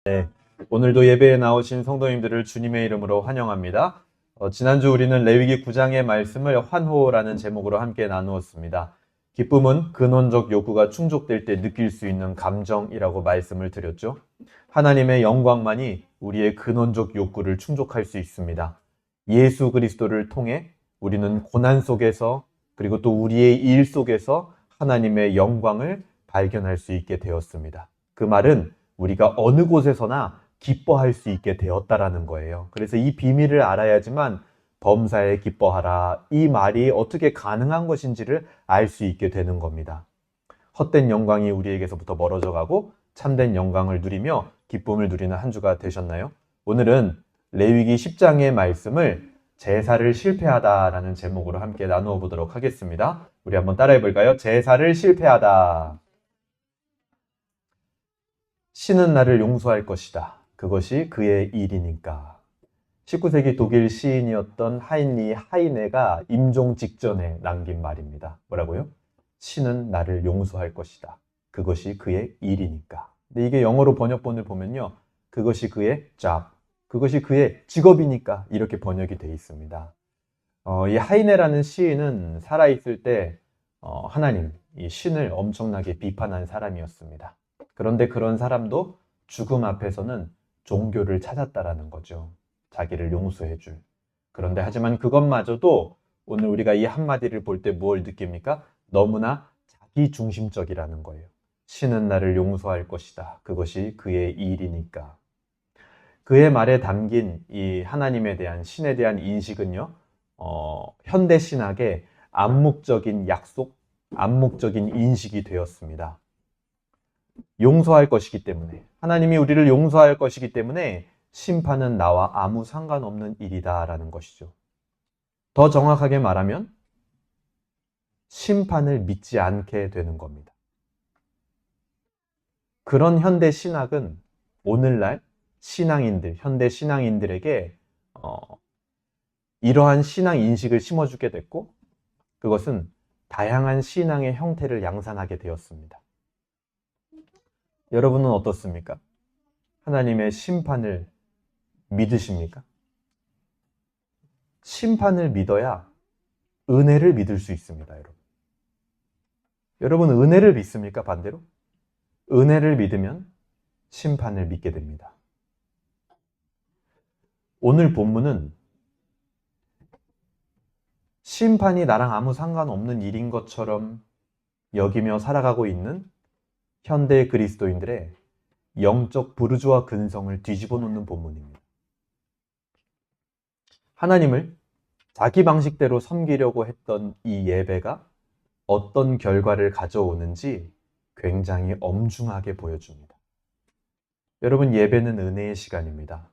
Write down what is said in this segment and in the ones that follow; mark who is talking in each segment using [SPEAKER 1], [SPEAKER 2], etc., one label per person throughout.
[SPEAKER 1] 네, 오늘도 예배에 나오신 성도님들을 주님의 이름으로 환영합니다. 지난주 우리는 레위기 9장의 말씀을 환호라는 제목으로 함께 나누었습니다. 기쁨은 근원적 욕구가 충족될 때 느낄 수 있는 감정이라고 말씀을 드렸죠. 하나님의 영광만이 우리의 근원적 욕구를 충족할 수 있습니다. 예수 그리스도를 통해 우리는 고난 속에서 그리고 또 우리의 일 속에서 하나님의 영광을 발견할 수 있게 되었습니다. 그 말은 우리가 어느 곳에서나 기뻐할 수 있게 되었다라는 거예요. 그래서 이 비밀을 알아야지만 범사에 기뻐하라, 이 말이 어떻게 가능한 것인지를 알 수 있게 되는 겁니다. 헛된 영광이 우리에게서부터 멀어져 가고 참된 영광을 누리며 기쁨을 누리는 한 주가 되셨나요? 오늘은 레위기 10장의 말씀을 제사를 실패하다라는 제목으로 함께 나누어 보도록 하겠습니다. 우리 한번 따라해 볼까요? 제사를 실패하다. 신은 나를 용서할 것이다. 그것이 그의 일이니까. 19세기 독일 시인이었던 하인리 하이네가 임종 직전에 남긴 말입니다. 뭐라고요? 신은 나를 용서할 것이다. 그것이 그의 일이니까. 근데 이게 영어로 번역본을 보면요, 그것이 그의 job, 그것이 그의 직업이니까 이렇게 번역이 되어 있습니다. 이 하이네라는 시인은 살아있을 때 하나님, 이 신을 엄청나게 비판한 사람이었습니다. 그런데 그런 사람도 죽음 앞에서는 종교를 찾았다라는 거죠. 자기를 용서해 줄. 그런데 하지만 그것마저도 오늘 우리가 이 한마디를 볼 때 뭘 느낍니까? 너무나 자기 중심적이라는 거예요. 신은 나를 용서할 것이다. 그것이 그의 일이니까. 그의 말에 담긴 이 하나님에 대한, 신에 대한 인식은요, 현대 신학의 암묵적인 약속, 암묵적인 인식이 되었습니다. 용서할 것이기 때문에, 하나님이 우리를 용서할 것이기 때문에 심판은 나와 아무 상관없는 일이다라는 것이죠. 더 정확하게 말하면 심판을 믿지 않게 되는 겁니다. 그런 현대 신학은 오늘날 신앙인들, 현대 신앙인들에게 이러한 신앙 인식을 심어주게 됐고, 그것은 다양한 신앙의 형태를 양산하게 되었습니다. 여러분은 어떻습니까? 하나님의 심판을 믿으십니까? 심판을 믿어야 은혜를 믿을 수 있습니다, 여러분. 여러분, 은혜를 믿습니까? 반대로? 은혜를 믿으면 심판을 믿게 됩니다. 오늘 본문은 심판이 나랑 아무 상관없는 일인 것처럼 여기며 살아가고 있는 현대 그리스도인들의 영적 부르주아 근성을 뒤집어 놓는 본문입니다. 하나님을 자기 방식대로 섬기려고 했던 이 예배가 어떤 결과를 가져오는지 굉장히 엄중하게 보여줍니다. 여러분, 예배는 은혜의 시간입니다.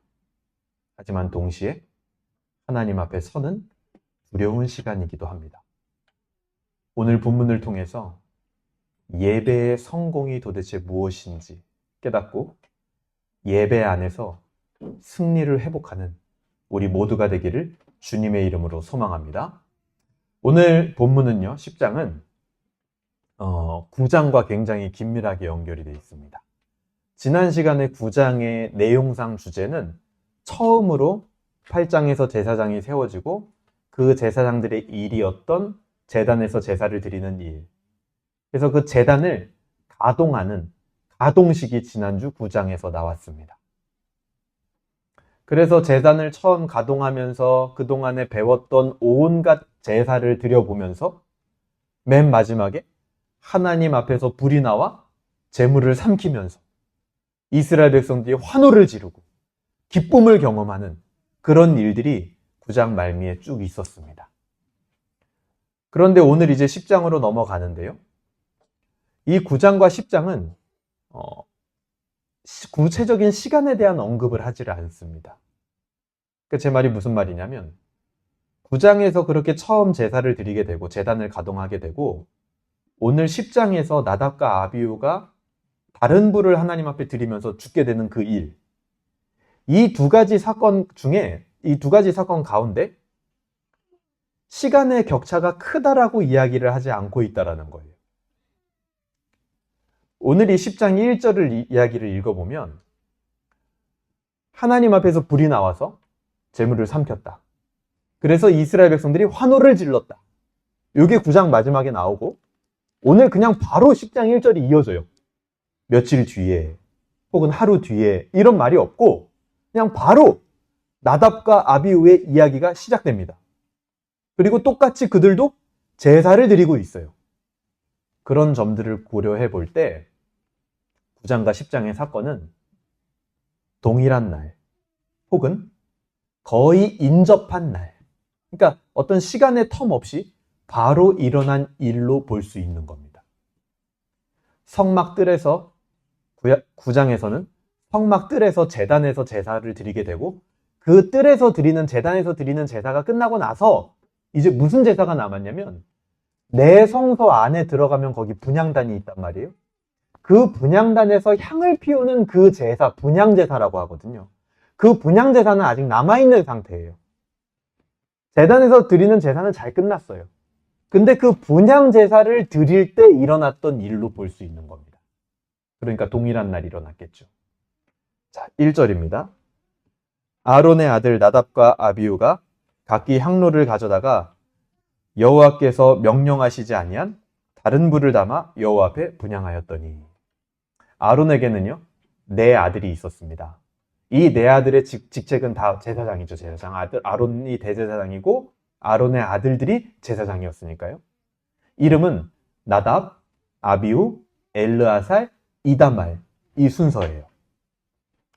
[SPEAKER 1] 하지만 동시에 하나님 앞에 서는 두려운 시간이기도 합니다. 오늘 본문을 통해서 예배의 성공이 도대체 무엇인지 깨닫고 예배 안에서 승리를 회복하는 우리 모두가 되기를 주님의 이름으로 소망합니다. 오늘 본문은요, 10장은 9장과 굉장히 긴밀하게 연결이 되어 있습니다. 지난 시간에 9장의 내용상 주제는 처음으로 8장에서 제사장이 세워지고 그 제사장들의 일이었던 제단에서 제사를 드리는 일, 그래서 그 제단을 가동하는 가동식이 지난주 9장에서 나왔습니다. 그래서 제단을 처음 가동하면서 그동안에 배웠던 온갖 제사를 드려보면서 맨 마지막에 하나님 앞에서 불이 나와 제물을 삼키면서 이스라엘 백성들이 환호를 지르고 기쁨을 경험하는 그런 일들이 9장 말미에 쭉 있었습니다. 그런데 오늘 이제 10장으로 넘어가는데요. 이 9장과 10장은 구체적인 시간에 대한 언급을 하지를 않습니다. 제 말이 무슨 말이냐면 9장에서 그렇게 처음 제사를 드리게 되고 제단을 가동하게 되고 오늘 10장에서 나답과 아비후가 다른 불을 하나님 앞에 드리면서 죽게 되는 그 일, 이 두 가지 사건 중에, 이 두 가지 사건 가운데 시간의 격차가 크다라고 이야기를 하지 않고 있다라는 거예요. 오늘 이 10장 1절을 이야기를 읽어보면 하나님 앞에서 불이 나와서 제물을 삼켰다. 그래서 이스라엘 백성들이 환호를 질렀다. 이게 9장 마지막에 나오고 오늘 그냥 바로 10장 1절이 이어져요. 며칠 뒤에 혹은 하루 뒤에 이런 말이 없고 그냥 바로 나답과 아비후의 이야기가 시작됩니다. 그리고 똑같이 그들도 제사를 드리고 있어요. 그런 점들을 고려해 볼 때 9장과 10장의 사건은 동일한 날 혹은 거의 인접한 날, 그러니까 어떤 시간의 텀 없이 바로 일어난 일로 볼 수 있는 겁니다. 성막 뜰에서 9장에서는 성막 뜰에서 제단에서 제사를 드리게 되고 그 뜰에서 드리는 제단에서 드리는 제사가 끝나고 나서 이제 무슨 제사가 남았냐면 내 성소 안에 들어가면 거기 분향단이 있단 말이에요. 그 분향단에서 향을 피우는 그 제사, 분향제사라고 하거든요. 그 분향제사는 아직 남아있는 상태예요. 제단에서 드리는 제사는 잘 끝났어요. 근데 그 분향제사를 드릴 때 일어났던 일로 볼 수 있는 겁니다. 그러니까 동일한 날 일어났겠죠. 자, 1절입니다. 아론의 아들 나답과 아비후가 각기 향로를 가져다가 여호와께서 명령하시지 아니한 다른 불을 담아 여호와 앞에 분향하였더니 아론에게는요 네 아들이 있었습니다. 이 네 아들의 직책은 다 제사장이죠. 제사장. 아론이 대제사장이고 아론의 아들들이 제사장이었으니까요. 이름은 나답, 아비후, 엘르아살, 이다말 이 순서예요.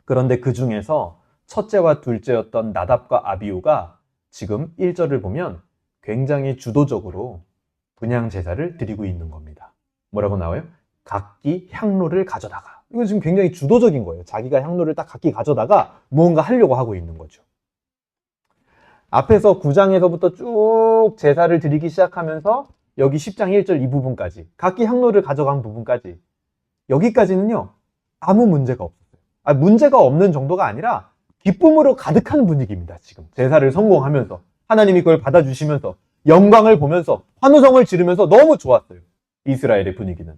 [SPEAKER 1] 그런데 그 중에서 첫째와 둘째였던 나답과 아비후가 지금 1절을 보면 굉장히 주도적으로 분향 제사를 드리고 있는 겁니다. 뭐라고 나와요? 각기 향로를 가져다가. 이건 지금 굉장히 주도적인 거예요. 자기가 향로를 딱 각기 가져다가 무언가 하려고 하고 있는 거죠. 앞에서 9장에서부터 쭉 제사를 드리기 시작하면서 여기 10장 1절 이 부분까지 각기 향로를 가져간 부분까지 여기까지는요 아무 문제가 없었어요. 문제가 없는 정도가 아니라 기쁨으로 가득한 분위기입니다. 지금 제사를 성공하면서 하나님이 그걸 받아주시면서 영광을 보면서 환호성을 지르면서 너무 좋았어요. 이스라엘의 분위기는.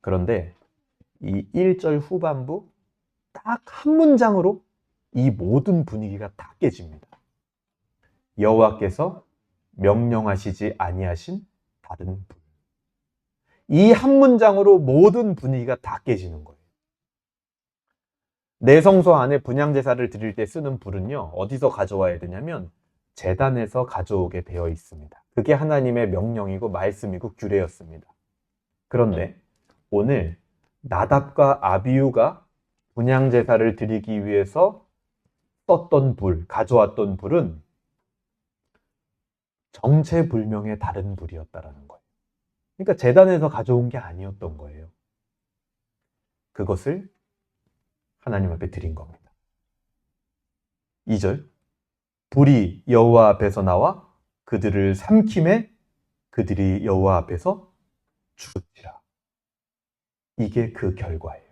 [SPEAKER 1] 그런데 이 1절 후반부 딱 한 문장으로 이 모든 분위기가 다 깨집니다. 여호와께서 명령하시지 아니하신 다른 불. 이 한 문장으로 모든 분위기가 다 깨지는 거예요. 내 성소 안에 분향제사를 드릴 때 쓰는 불은요 어디서 가져와야 되냐면 제단에서 가져오게 되어 있습니다. 그게 하나님의 명령이고 말씀이고 규례였습니다. 그런데 오늘 나답과 아비후가 분향제사를 드리기 위해서 썼던 불, 가져왔던 불은 정체불명의 다른 불이었다라는 거예요. 그러니까 제단에서 가져온 게 아니었던 거예요. 그것을 하나님 앞에 드린 겁니다. 2절 불이 여호와 앞에서 나와 그들을 삼킴에 그들이 여호와 앞에서 죽으리라. 이게 그 결과예요.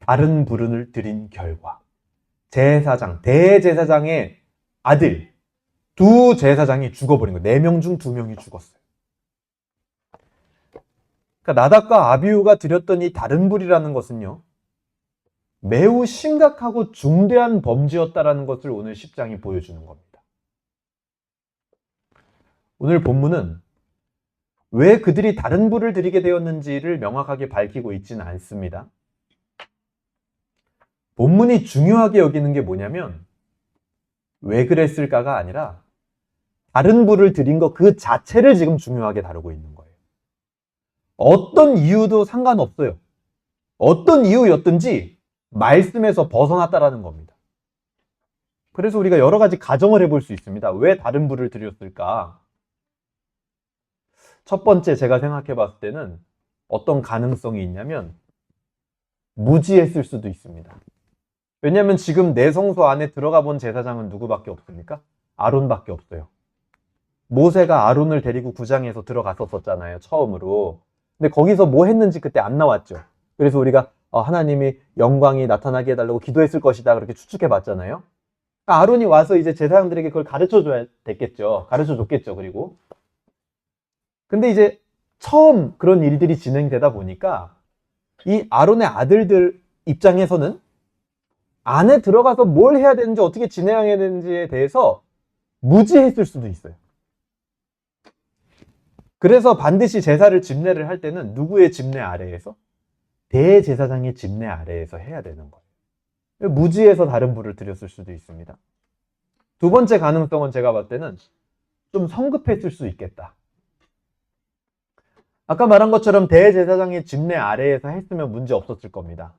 [SPEAKER 1] 다른 불을 드린 결과. 제사장, 대제사장의 아들 두 제사장이 죽어버린 거예요. 4명 중 2명이 죽었어요. 그러니까 나답과 아비후가 드렸던 이 다른 불이라는 것은요 매우 심각하고 중대한 범죄였다라는 것을 오늘 10장이 보여주는 겁니다. 오늘 본문은 왜 그들이 다른 불을 드리게 되었는지를 명확하게 밝히고 있지는 않습니다. 본문이 중요하게 여기는 게 뭐냐면 왜 그랬을까가 아니라 다른 불을 드린 것 그 자체를 지금 중요하게 다루고 있는 거예요. 어떤 이유도 상관없어요. 어떤 이유였든지 말씀에서 벗어났다라는 겁니다. 그래서 우리가 여러 가지 가정을 해볼 수 있습니다. 왜 다른 불을 드렸을까? 첫 번째 제가 생각해 봤을 때는 어떤 가능성이 있냐면 무지했을 수도 있습니다. 왜냐하면 지금 내 성소 안에 들어가 본 제사장은 누구밖에 없습니까? 아론밖에 없어요. 모세가 아론을 데리고 9장에서 들어갔었잖아요. 처음으로. 근데 거기서 뭐 했는지 그때 안 나왔죠. 그래서 우리가 하나님이 영광이 나타나게 해달라고 기도했을 것이다 그렇게 추측해 봤잖아요. 아론이 와서 이제 제사장들에게 그걸 가르쳐줘야 됐겠죠. 가르쳐줬겠죠. 그리고 근데 이제 처음 그런 일들이 진행되다 보니까 이 아론의 아들들 입장에서는 안에 들어가서 뭘 해야 되는지 어떻게 진행해야 되는지에 대해서 무지했을 수도 있어요. 그래서 반드시 제사를 집례를 할 때는 누구의 집례 아래에서? 대제사장의 집례 아래에서 해야 되는 거예요. 무지해서 다른 불을 드렸을 수도 있습니다. 두 번째 가능성은 제가 봤을 때는 좀 성급했을 수 있겠다. 아까 말한 것처럼 대제사장의 집례 아래에서 했으면 문제 없었을 겁니다.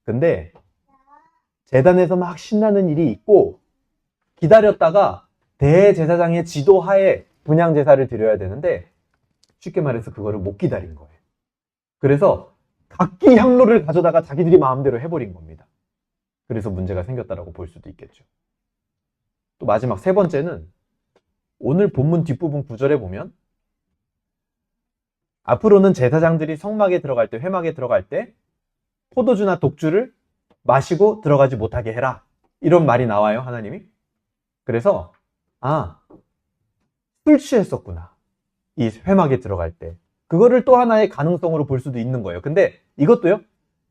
[SPEAKER 1] 근데 제단에서 막 신나는 일이 있고 기다렸다가 대제사장의 지도하에 분향제사를 드려야 되는데 쉽게 말해서 그거를 못 기다린 거예요. 그래서 각기 향로를 가져다가 자기들이 마음대로 해버린 겁니다. 그래서 문제가 생겼다라고 볼 수도 있겠죠. 또 마지막 세 번째는 오늘 본문 뒷부분 구절에 보면 앞으로는 제사장들이 성막에 들어갈 때, 회막에 들어갈 때 포도주나 독주를 마시고 들어가지 못하게 해라. 이런 말이 나와요, 하나님이. 그래서 술 취했었구나. 이 회막에 들어갈 때. 그거를 또 하나의 가능성으로 볼 수도 있는 거예요. 근데 이것도요,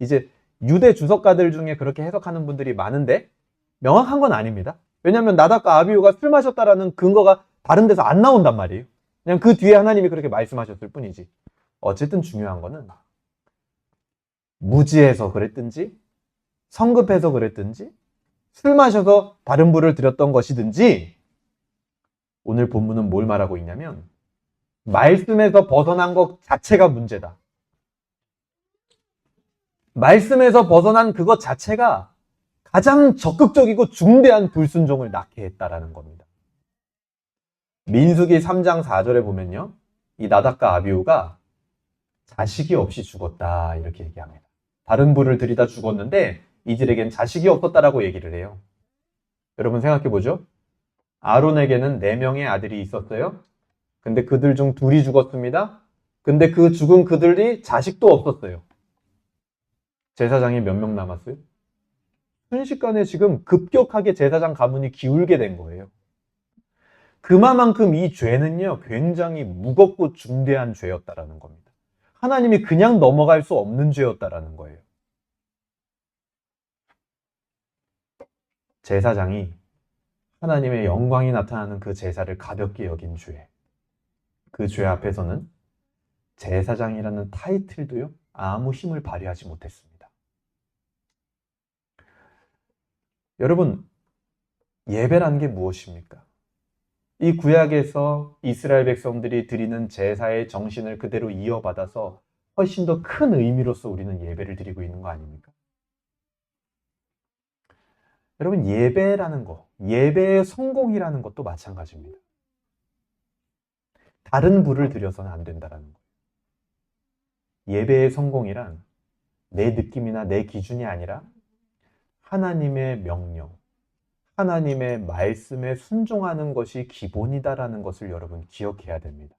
[SPEAKER 1] 이제 유대 주석가들 중에 그렇게 해석하는 분들이 많은데 명확한 건 아닙니다. 왜냐하면 나답과 아비후가 술 마셨다라는 근거가 다른 데서 안 나온단 말이에요. 그냥 그 뒤에 하나님이 그렇게 말씀하셨을 뿐이지. 어쨌든 중요한 거는 무지해서 그랬든지 성급해서 그랬든지 술 마셔서 다른 불을 드렸던 것이든지 오늘 본문은 뭘 말하고 있냐면 말씀에서 벗어난 것 자체가 문제다. 말씀에서 벗어난 그것 자체가 가장 적극적이고 중대한 불순종을 낳게 했다라는 겁니다. 민수기 3장 4절에 보면요, 이 나답과 아비후가 자식이 없이 죽었다 이렇게 얘기합니다. 다른 불을 들이다 죽었는데 이들에겐 자식이 없었다라고 얘기를 해요. 여러분 생각해보죠. 아론에게는 4명의 아들이 있었어요. 근데 그들 중 2이 죽었습니다. 근데 그 죽은 그들이 자식도 없었어요. 제사장이 몇 명 남았어요? 순식간에 지금 급격하게 제사장 가문이 기울게 된 거예요. 그만큼 이 죄는요, 굉장히 무겁고 중대한 죄였다라는 겁니다. 하나님이 그냥 넘어갈 수 없는 죄였다라는 거예요. 제사장이 하나님의 영광이 나타나는 그 제사를 가볍게 여긴 죄. 그 죄 앞에서는 제사장이라는 타이틀도요, 아무 힘을 발휘하지 못했습니다. 여러분, 예배라는 게 무엇입니까? 이 구약에서 이스라엘 백성들이 드리는 제사의 정신을 그대로 이어받아서 훨씬 더 큰 의미로서 우리는 예배를 드리고 있는 거 아닙니까? 여러분, 예배라는 거, 예배의 성공이라는 것도 마찬가지입니다. 다른 불을 들여서는 안 된다는 거예요. 예배의 성공이란 내 느낌이나 내 기준이 아니라 하나님의 명령, 하나님의 말씀에 순종하는 것이 기본이다라는 것을 여러분 기억해야 됩니다.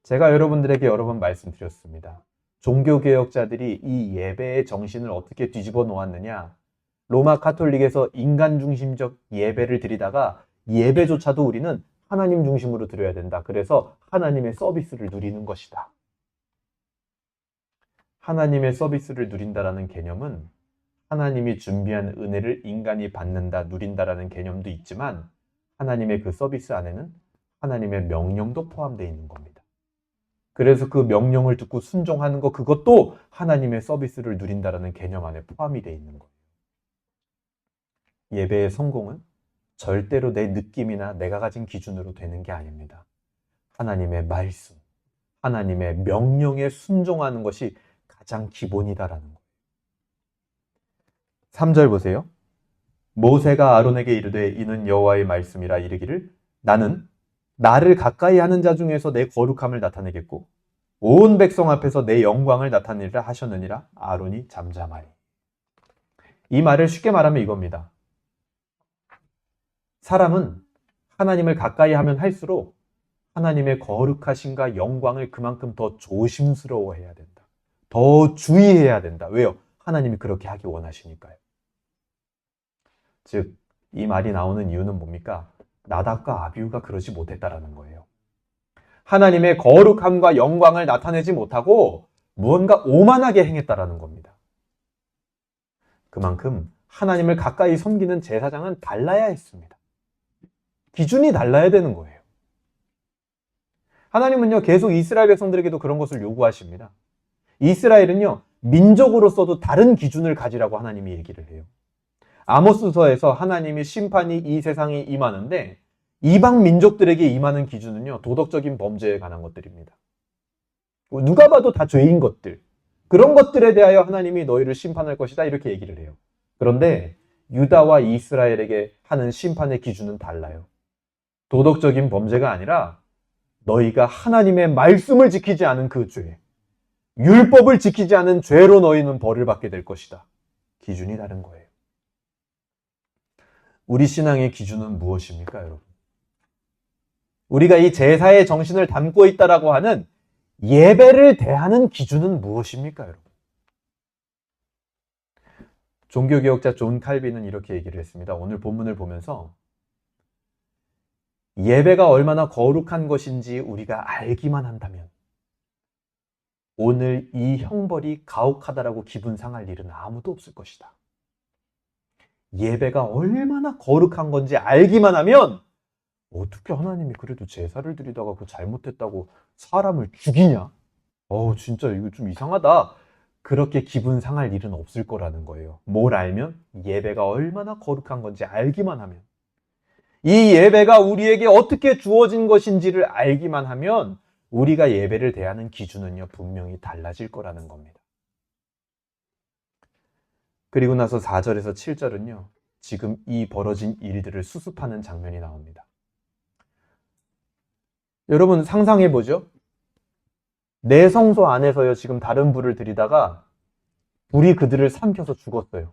[SPEAKER 1] 제가 여러분들에게 여러 번 말씀드렸습니다. 종교개혁자들이 이 예배의 정신을 어떻게 뒤집어 놓았느냐? 로마 카톨릭에서 인간 중심적 예배를 드리다가 예배조차도 우리는 하나님 중심으로 드려야 된다. 그래서 하나님의 서비스를 누리는 것이다. 하나님의 서비스를 누린다라는 개념은 하나님이 준비한 은혜를 인간이 받는다, 누린다라는 개념도 있지만 하나님의 그 서비스 안에는 하나님의 명령도 포함되어 있는 겁니다. 그래서 그 명령을 듣고 순종하는 것, 그것도 하나님의 서비스를 누린다라는 개념 안에 포함이 되어 있는 거예요. 예배의 성공은 절대로 내 느낌이나 내가 가진 기준으로 되는 게 아닙니다. 하나님의 말씀, 하나님의 명령에 순종하는 것이 가장 기본이다라는 거예요. 3절 보세요. 모세가 아론에게 이르되 이는 여호와의 말씀이라 이르기를 나는 나를 가까이 하는 자 중에서 내 거룩함을 나타내겠고 온 백성 앞에서 내 영광을 나타내리라 하셨느니라. 아론이 잠잠하니. 이 말을 쉽게 말하면 이겁니다. 사람은 하나님을 가까이 하면 할수록 하나님의 거룩하심과 영광을 그만큼 더 조심스러워해야 된다. 더 주의해야 된다. 왜요? 하나님이 그렇게 하기 원하시니까요. 즉, 이 말이 나오는 이유는 뭡니까? 나답과 아비후가 그러지 못했다라는 거예요. 하나님의 거룩함과 영광을 나타내지 못하고 무언가 오만하게 행했다라는 겁니다. 그만큼 하나님을 가까이 섬기는 제사장은 달라야 했습니다. 기준이 달라야 되는 거예요. 하나님은요, 계속 이스라엘 백성들에게도 그런 것을 요구하십니다. 이스라엘은요, 민족으로서도 다른 기준을 가지라고 하나님이 얘기를 해요. 아모스서에서 하나님이 심판이 이 세상에 임하는데 이방 민족들에게 임하는 기준은요, 도덕적인 범죄에 관한 것들입니다. 누가 봐도 다 죄인 것들, 그런 것들에 대하여 하나님이 너희를 심판할 것이다 이렇게 얘기를 해요. 그런데 유다와 이스라엘에게 하는 심판의 기준은 달라요. 도덕적인 범죄가 아니라 너희가 하나님의 말씀을 지키지 않은 그 죄, 율법을 지키지 않은 죄로 너희는 벌을 받게 될 것이다. 기준이 다른 거예요. 우리 신앙의 기준은 무엇입니까, 여러분? 우리가 이 제사의 정신을 담고 있다라고 하는 예배를 대하는 기준은 무엇입니까, 여러분? 종교개혁자 존 칼빈은 이렇게 얘기를 했습니다. 오늘 본문을 보면서 예배가 얼마나 거룩한 것인지 우리가 알기만 한다면 오늘 이 형벌이 가혹하다라고 기분 상할 일은 아무도 없을 것이다. 예배가 얼마나 거룩한 건지 알기만 하면 어떻게 하나님이 그래도 제사를 드리다가 그 잘못했다고 사람을 죽이냐? 진짜 이거 좀 이상하다. 그렇게 기분 상할 일은 없을 거라는 거예요. 뭘 알면? 예배가 얼마나 거룩한 건지 알기만 하면. 이 예배가 우리에게 어떻게 주어진 것인지를 알기만 하면 우리가 예배를 대하는 기준은요, 분명히 달라질 거라는 겁니다. 그리고 나서 4절에서 7절은요, 지금 이 벌어진 일들을 수습하는 장면이 나옵니다. 여러분 상상해보죠. 내 성소 안에서요, 지금 다른 불을 들이다가 불이 그들을 삼켜서 죽었어요.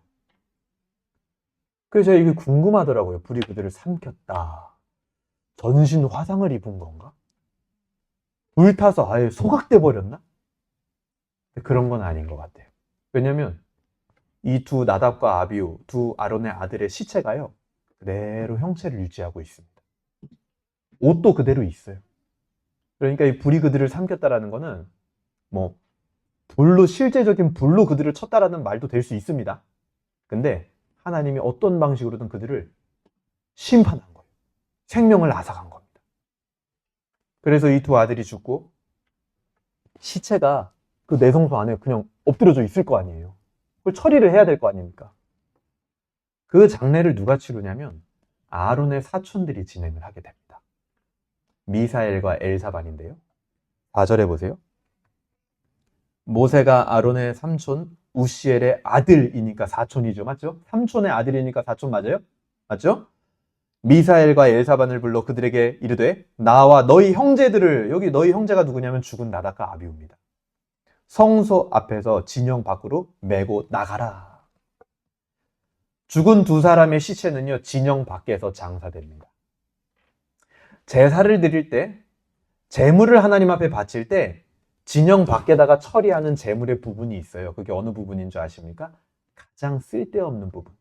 [SPEAKER 1] 그래서 이게 궁금하더라고요. 불이 그들을 삼켰다. 전신 화상을 입은 건가? 불타서 아예 소각돼 버렸나? 그런 건 아닌 것 같아요. 왜냐면 이 두 나답과 아비후, 두 아론의 아들의 시체가요, 그대로 형체를 유지하고 있습니다. 옷도 그대로 있어요. 그러니까 이 불이 그들을 삼켰다라는 거는 실제적인 불로 그들을 쳤다라는 말도 될 수 있습니다. 근데 하나님이 어떤 방식으로든 그들을 심판한 거예요. 생명을 앗아간 겁니다. 그래서 이 두 아들이 죽고 시체가 그 내성소 안에 그냥 엎드려져 있을 거 아니에요. 그걸 처리를 해야 될 거 아닙니까? 그 장례를 누가 치르냐면 아론의 사촌들이 진행을 하게 됩니다. 미사엘과 엘사반인데요. 4절에 보세요. 모세가 아론의 삼촌 우시엘의 아들이니까 사촌이죠. 맞죠? 삼촌의 아들이니까 사촌 맞아요? 맞죠? 미사엘과 엘사반을 불러 그들에게 이르되 나와 너희 형제들을, 여기 너희 형제가 누구냐면 죽은 나답과 아비후입니다. 성소 앞에서 진영 밖으로 메고 나가라. 죽은 두 사람의 시체는요, 진영 밖에서 장사됩니다. 제사를 드릴 때, 제물을 하나님 앞에 바칠 때 진영 밖에다가 처리하는 제물의 부분이 있어요. 그게 어느 부분인 줄 아십니까? 가장 쓸데없는 부분,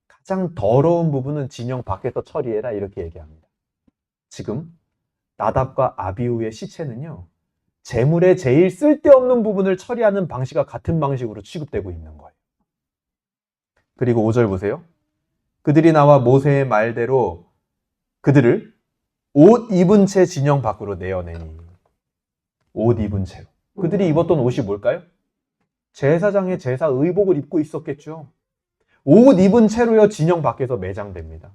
[SPEAKER 1] 가장 더러운 부분은 진영 밖에서 처리해라 이렇게 얘기합니다. 지금 나답과 아비후의 시체는요, 제물의 제일 쓸데없는 부분을 처리하는 방식과 같은 방식으로 취급되고 있는 거예요. 그리고 5절 보세요. 그들이 나와 모세의 말대로 그들을 옷 입은 채 진영 밖으로 내어내니. 옷 입은 채로. 그들이 입었던 옷이 뭘까요? 제사장의 제사 의복을 입고 있었겠죠. 옷 입은 채로요, 진영 밖에서 매장됩니다.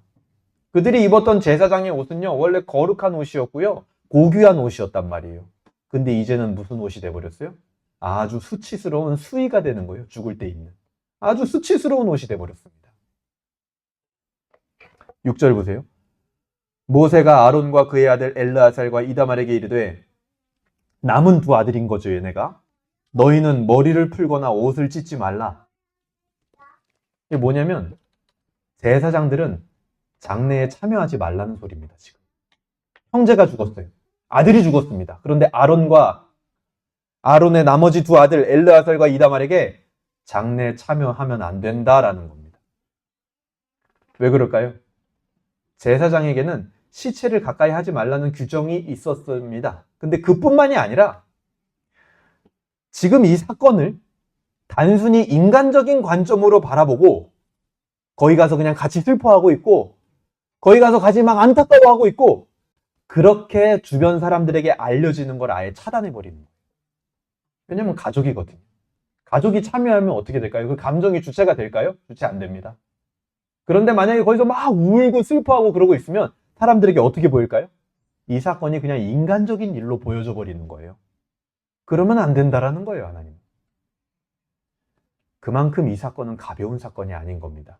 [SPEAKER 1] 그들이 입었던 제사장의 옷은요, 원래 거룩한 옷이었고요, 고귀한 옷이었단 말이에요. 근데 이제는 무슨 옷이 돼버렸어요? 아주 수치스러운 수의가 되는 거예요. 죽을 때 입는. 아주 수치스러운 옷이 돼버렸습니다. 6절 보세요. 모세가 아론과 그의 아들 엘르아살과 이다말에게 이르되, 남은 두 아들인 거죠, 얘네가. 너희는 머리를 풀거나 옷을 찢지 말라. 이게 뭐냐면 제사장들은 장례에 참여하지 말라는 소리입니다. 지금 형제가 죽었어요. 아들이 죽었습니다. 그런데 아론과 아론의 나머지 두 아들 엘르아살과 이다말에게 장례에 참여하면 안 된다라는 겁니다. 왜 그럴까요? 제사장에게는 시체를 가까이 하지 말라는 규정이 있었습니다. 근데 그뿐만이 아니라 지금 이 사건을 단순히 인간적인 관점으로 바라보고 거기 가서 그냥 같이 슬퍼하고 있고 거기 가서 같이 막 안타까워하고 있고 그렇게 주변 사람들에게 알려지는 걸 아예 차단해버리는 거예요. 왜냐면 가족이거든요. 가족이 참여하면 어떻게 될까요? 그 감정이 주체가 될까요? 주체 안 됩니다. 그런데 만약에 거기서 막 울고 슬퍼하고 그러고 있으면 사람들에게 어떻게 보일까요? 이 사건이 그냥 인간적인 일로 보여져 버리는 거예요. 그러면 안 된다라는 거예요, 하나님. 그만큼 이 사건은 가벼운 사건이 아닌 겁니다.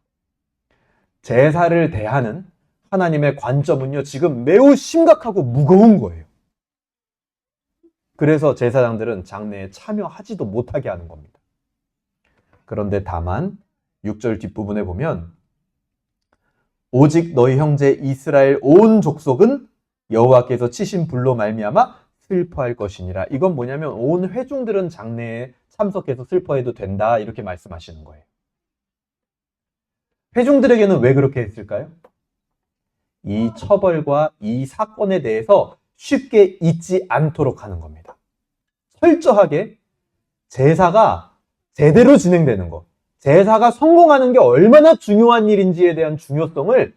[SPEAKER 1] 제사를 대하는 하나님의 관점은요, 지금 매우 심각하고 무거운 거예요. 그래서 제사장들은 장례에 참여하지도 못하게 하는 겁니다. 그런데 다만 6절 뒷부분에 보면 오직 너희 형제 이스라엘 온 족속은 여호와께서 치신 불로 말미암아 슬퍼할 것이니라. 이건 뭐냐면 온 회중들은 장례에 참석해서 슬퍼해도 된다 이렇게 말씀하시는 거예요. 회중들에게는 왜 그렇게 했을까요? 이 처벌과 이 사건에 대해서 쉽게 잊지 않도록 하는 겁니다. 철저하게 제사가 제대로 진행되는 것, 제사가 성공하는 게 얼마나 중요한 일인지에 대한 중요성을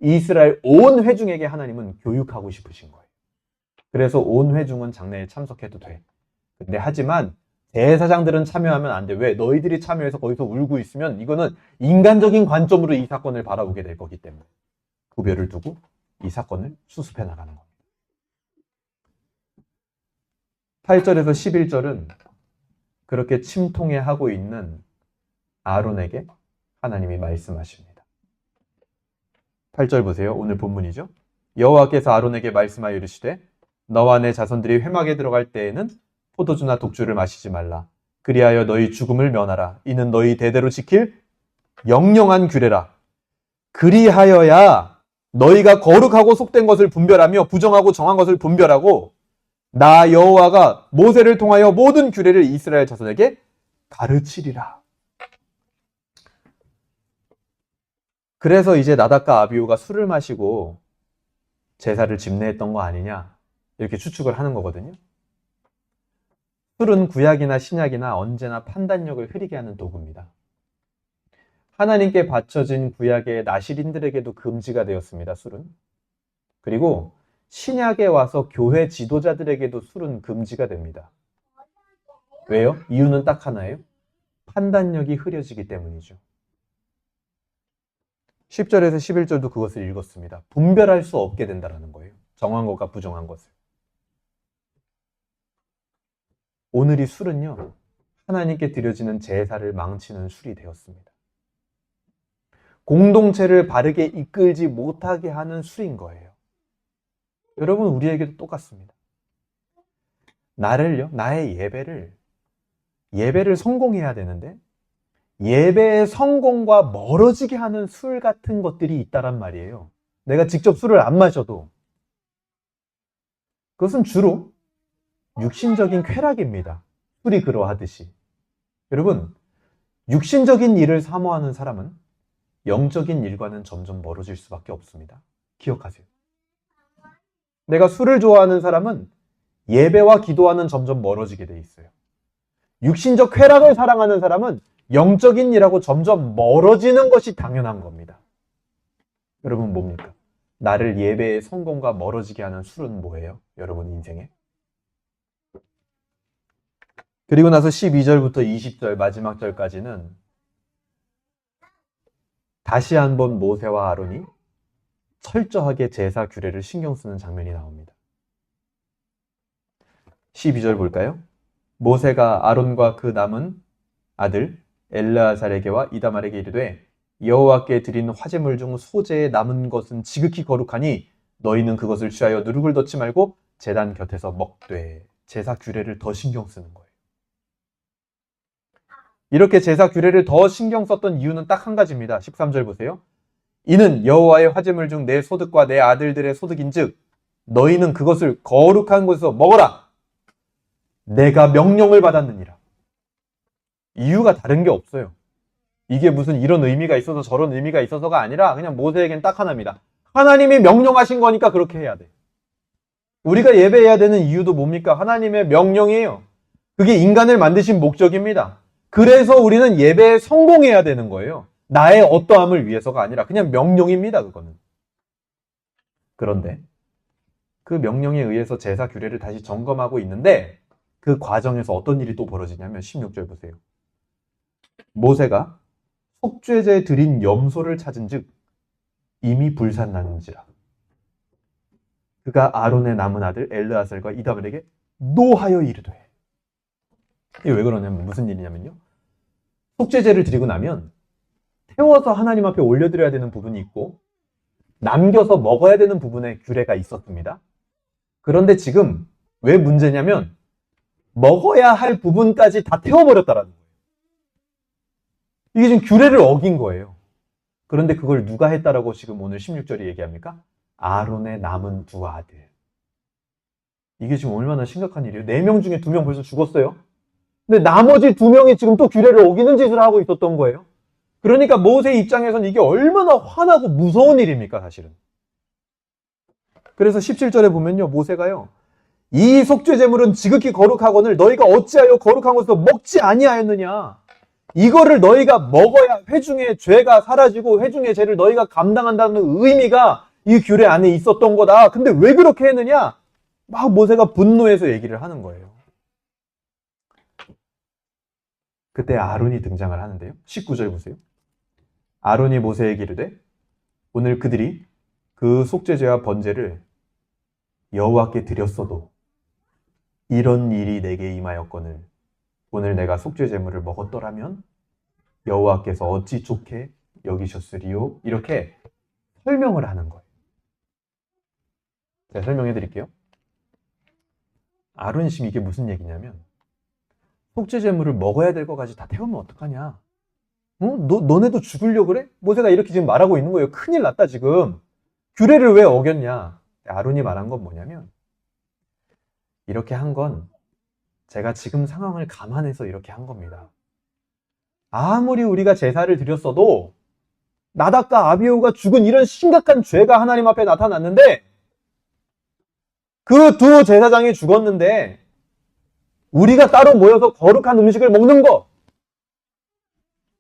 [SPEAKER 1] 이스라엘 온 회중에게 하나님은 교육하고 싶으신 거예요. 그래서 온 회중은 장례에 참석해도 돼. 근데 하지만 제사장들은 참여하면 안 돼. 왜? 너희들이 참여해서 거기서 울고 있으면 이거는 인간적인 관점으로 이 사건을 바라보게 될 거기 때문에 구별을 두고 이 사건을 수습해 나가는 겁니다. 8절에서 11절은 그렇게 침통해하고 있는 아론에게 하나님이 말씀하십니다. 8절 보세요. 오늘 본문이죠. 여호와께서 아론에게 말씀하여 이르시되 너와 내 자손들이 회막에 들어갈 때에는 포도주나 독주를 마시지 말라. 그리하여 너희 죽음을 면하라. 이는 너희 대대로 지킬 영영한 규례라. 그리하여야 너희가 거룩하고 속된 것을 분별하며 부정하고 정한 것을 분별하고 나 여호와가 모세를 통하여 모든 규례를 이스라엘 자손에게 가르치리라. 그래서 이제 나답과 아비후가 술을 마시고 제사를 집례했던 거 아니냐 이렇게 추측을 하는 거거든요. 술은 구약이나 신약이나 언제나 판단력을 흐리게 하는 도구입니다. 하나님께 바쳐진 구약의 나실인들에게도 금지가 되었습니다. 술은. 그리고 신약에 와서 교회 지도자들에게도 술은 금지가 됩니다. 왜요? 이유는 딱 하나예요. 판단력이 흐려지기 때문이죠. 10절에서 11절도 그것을 읽었습니다. 분별할 수 없게 된다는 거예요. 정한 것과 부정한 것을. 오늘 이 술은요, 하나님께 드려지는 제사를 망치는 술이 되었습니다. 공동체를 바르게 이끌지 못하게 하는 술인 거예요. 여러분, 우리에게도 똑같습니다. 나의 예배를 성공해야 되는데, 예배의 성공과 멀어지게 하는 술 같은 것들이 있다란 말이에요. 내가 직접 술을 안 마셔도. 그것은 주로 육신적인 쾌락입니다. 술이 그러하듯이. 여러분, 육신적인 일을 사모하는 사람은 영적인 일과는 점점 멀어질 수밖에 없습니다. 기억하세요. 내가 술을 좋아하는 사람은 예배와 기도와는 점점 멀어지게 돼 있어요. 육신적 쾌락을 사랑하는 사람은 영적인 일하고 점점 멀어지는 것이 당연한 겁니다. 여러분 뭡니까? 나를 예배의 성공과 멀어지게 하는 술은 뭐예요? 여러분 인생에? 그리고 나서 12절부터 20절 마지막 절까지는 다시 한번 모세와 아론이 철저하게 제사 규례를 신경 쓰는 장면이 나옵니다. 12절 볼까요? 모세가 아론과 그 남은 아들 엘르아살에게와 이다말에게 이르되 여호와께 드린 화제물 중 소재에 남은 것은 지극히 거룩하니 너희는 그것을 취하여 누룩을 넣지 말고 제단 곁에서 먹되. 제사 규례를 더 신경 쓰는 거예요. 이렇게 제사 규례를 더 신경 썼던 이유는 딱 한 가지입니다. 13절 보세요. 이는 여호와의 화제물 중 내 소득과 내 아들들의 소득인즉 너희는 그것을 거룩한 곳에서 먹어라. 내가 명령을 받았느니라. 이유가 다른 게 없어요. 이게 무슨 이런 의미가 있어서 저런 의미가 있어서가 아니라 그냥 모세에겐 딱 하나입니다. 하나님이 명령하신 거니까 그렇게 해야 돼. 우리가 예배해야 되는 이유도 뭡니까? 하나님의 명령이에요. 그게 인간을 만드신 목적입니다. 그래서 우리는 예배에 성공해야 되는 거예요. 나의 어떠함을 위해서가 아니라 그냥 명령입니다, 그거는. 그런데 그 명령에 의해서 제사 규례를 다시 점검하고 있는데 그 과정에서 어떤 일이 또 벌어지냐면 16절 보세요. 모세가 속죄제 드린 염소를 찾은즉 이미 불산났는지라. 그가 아론의 남은 아들 엘르아살과 이다말에게 노하여 이르되. 이게 왜 그러냐면 무슨 일이냐면요. 속죄제를 드리고 나면 태워서 하나님 앞에 올려드려야 되는 부분이 있고 남겨서 먹어야 되는 부분에 규례가 있었습니다. 그런데 지금 왜 문제냐면 먹어야 할 부분까지 다 태워버렸다라는 거예요. 이게 지금 규례를 어긴 거예요. 그런데 그걸 누가 했다라고 지금 오늘 16절이 얘기합니까? 아론의 남은 두 아들. 이게 지금 얼마나 심각한 일이에요. 4명 중에 2명 벌써 죽었어요. 근데 나머지 2명이 지금 또 규례를 어기는 짓을 하고 있었던 거예요. 그러니까 모세 입장에서는 이게 얼마나 화나고 무서운 일입니까, 사실은. 그래서 17절에 보면요, 모세가요, 이 속죄제물은 지극히 거룩하거늘 너희가 어찌하여 거룩한 것을 먹지 아니하였느냐. 이거를 너희가 먹어야 회중의 죄가 사라지고 회중의 죄를 너희가 감당한다는 의미가 이 규례 안에 있었던 거다. 근데 왜 그렇게 했느냐? 막 모세가 분노해서 얘기를 하는 거예요. 그때 아론이 등장을 하는데요. 19절 보세요. 아론이 모세에게 이르되 오늘 그들이 그 속죄제와 번제를 여호와께 드렸어도 이런 일이 내게 임하였거늘 오늘 내가 속죄제물을 먹었더라면 여호와께서 어찌 좋게 여기셨으리요? 이렇게 설명을 하는 거예요. 제가 설명해 드릴게요. 아론이 지금 이게 무슨 얘기냐면 속죄제물을 먹어야 될 것까지 다 태우면 어떡하냐? 너네도 죽으려고 그래? 모세가 이렇게 지금 말하고 있는 거예요. 큰일 났다 지금. 규례를 왜 어겼냐? 아론이 말한 건 뭐냐면 이렇게 한 건 제가 지금 상황을 감안해서 이렇게 한 겁니다. 아무리 우리가 제사를 드렸어도 나답과 아비후가 죽은 이런 심각한 죄가 하나님 앞에 나타났는데 그 두 제사장이 죽었는데 우리가 따로 모여서 거룩한 음식을 먹는 것,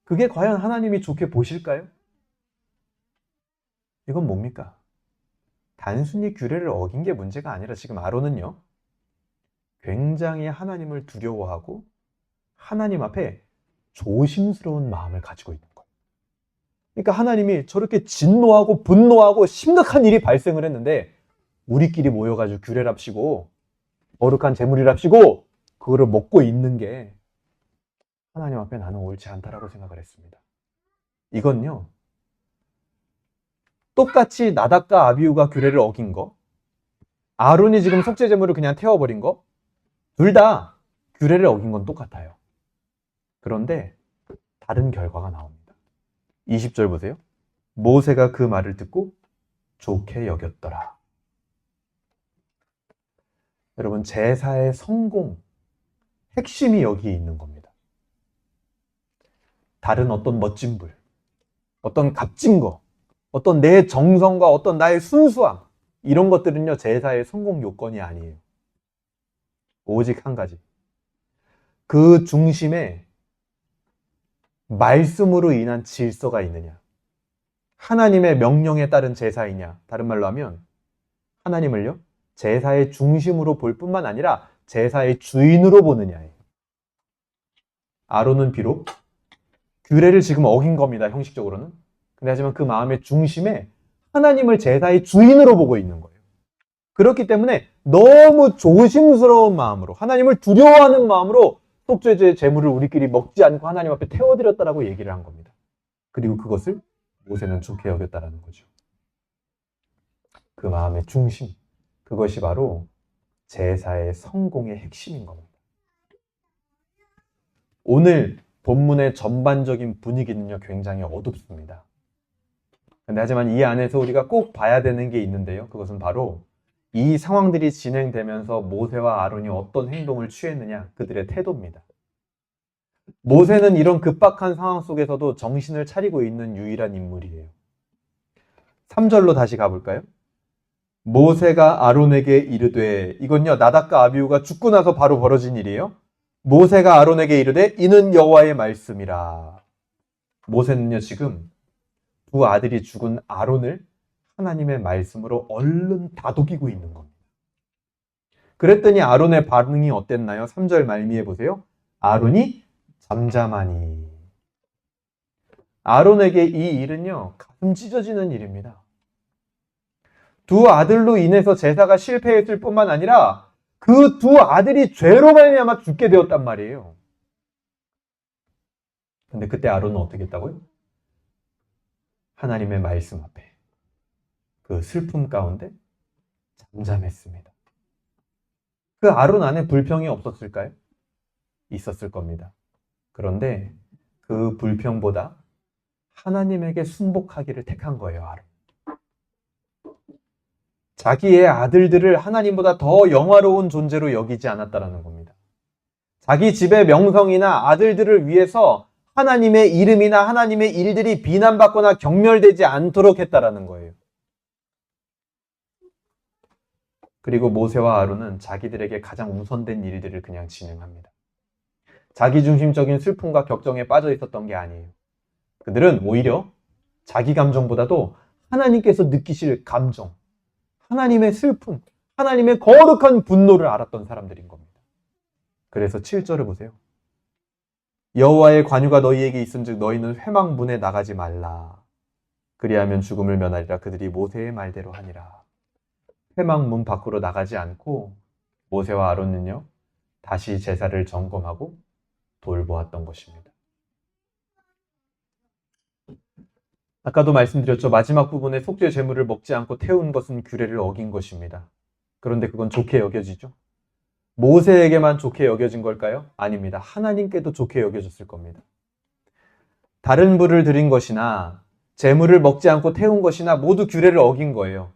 [SPEAKER 1] 그게 과연 하나님이 좋게 보실까요? 이건 뭡니까? 단순히 규례를 어긴 게 문제가 아니라 지금 아론은요, 굉장히 하나님을 두려워하고 하나님 앞에 조심스러운 마음을 가지고 있는 거예요. 그러니까 하나님이 저렇게 진노하고 분노하고 심각한 일이 발생을 했는데 우리끼리 모여가지고 규례랍시고 거룩한 제물이랍시고 그거를 먹고 있는 게 하나님 앞에 나는 옳지 않다라고 생각을 했습니다. 이건요, 똑같이 나답과 아비후가 규례를 어긴 거, 아론이 지금 속죄제물을 그냥 태워버린 거, 둘 다 규례를 어긴 건 똑같아요. 그런데 다른 결과가 나옵니다. 20절 보세요. 모세가 그 말을 듣고 좋게 여겼더라. 여러분, 제사의 성공, 핵심이 여기에 있는 겁니다. 다른 어떤 멋진 불, 어떤 값진 거, 어떤 내 정성과 어떤 나의 순수함, 이런 것들은요, 제사의 성공 요건이 아니에요. 오직 한 가지. 그 중심에 말씀으로 인한 질서가 있느냐, 하나님의 명령에 따른 제사이냐, 다른 말로 하면 하나님을요, 제사의 중심으로 볼 뿐만 아니라 제사의 주인으로 보느냐예요. 아론은 비록 규례를 지금 어긴 겁니다, 형식적으로는. 근데 하지만 그 마음의 중심에 하나님을 제사의 주인으로 보고 있는 거예요. 그렇기 때문에 너무 조심스러운 마음으로, 하나님을 두려워하는 마음으로 속죄제 제물을 우리끼리 먹지 않고 하나님 앞에 태워드렸다라고 얘기를 한 겁니다. 그리고 그것을 모세는 좋게 여겼다라는 거죠. 그 마음의 중심, 그것이 바로 제사의 성공의 핵심인 겁니다. 오늘 본문의 전반적인 분위기는요, 굉장히 어둡습니다. 근데 하지만 이 안에서 우리가 꼭 봐야 되는 게 있는데요. 그것은 바로 이 상황들이 진행되면서 모세와 아론이 어떤 행동을 취했느냐, 그들의 태도입니다. 모세는 이런 급박한 상황 속에서도 정신을 차리고 있는 유일한 인물이에요. 3절로 다시 가볼까요? 모세가 아론에게 이르되, 이건요, 나답과 아비후가 죽고 나서 바로 벌어진 일이에요. 모세가 아론에게 이르되 이는 여호와의 말씀이라. 모세는요 지금 두 아들이 죽은 아론을 하나님의 말씀으로 얼른 다독이고 있는 겁니다. 그랬더니 아론의 반응이 어땠나요? 3절 말미에 보세요. 아론이 잠잠하니. 아론에게 이 일은요 가슴 찢어지는 일입니다. 두 아들로 인해서 제사가 실패했을 뿐만 아니라 그 두 아들이 죄로 말미암아 죽게 되었단 말이에요. 근데 그때 아론은 어떻게 했다고요? 하나님의 말씀 앞에 그 슬픔 가운데 잠잠했습니다. 그 아론 안에 불평이 없었을까요? 있었을 겁니다. 그런데 그 불평보다 하나님에게 순복하기를 택한 거예요, 아론. 자기의 아들들을 하나님보다 더 영화로운 존재로 여기지 않았다라는 겁니다. 자기 집의 명성이나 아들들을 위해서 하나님의 이름이나 하나님의 일들이 비난받거나 경멸되지 않도록 했다라는 거예요. 그리고 모세와 아론은 자기들에게 가장 우선된 일들을 그냥 진행합니다. 자기중심적인 슬픔과 격정에 빠져 있었던 게 아니에요. 그들은 오히려 자기 감정보다도 하나님께서 느끼실 감정, 하나님의 슬픔, 하나님의 거룩한 분노를 알았던 사람들인 겁니다. 그래서 7절을 보세요. 여호와의 관유가 너희에게 있은즉 너희는 회막문에 나가지 말라. 그리하면 죽음을 면하리라. 그들이 모세의 말대로 하니라. 회막문 밖으로 나가지 않고 모세와 아론은요 다시 제사를 점검하고 돌보았던 것입니다. 아까도 말씀드렸죠. 마지막 부분에 속죄 제물을 먹지 않고 태운 것은 규례를 어긴 것입니다. 그런데 그건 좋게 여겨지죠? 모세에게만 좋게 여겨진 걸까요? 아닙니다. 하나님께도 좋게 여겨졌을 겁니다. 다른 불을 드린 것이나 제물을 먹지 않고 태운 것이나 모두 규례를 어긴 거예요.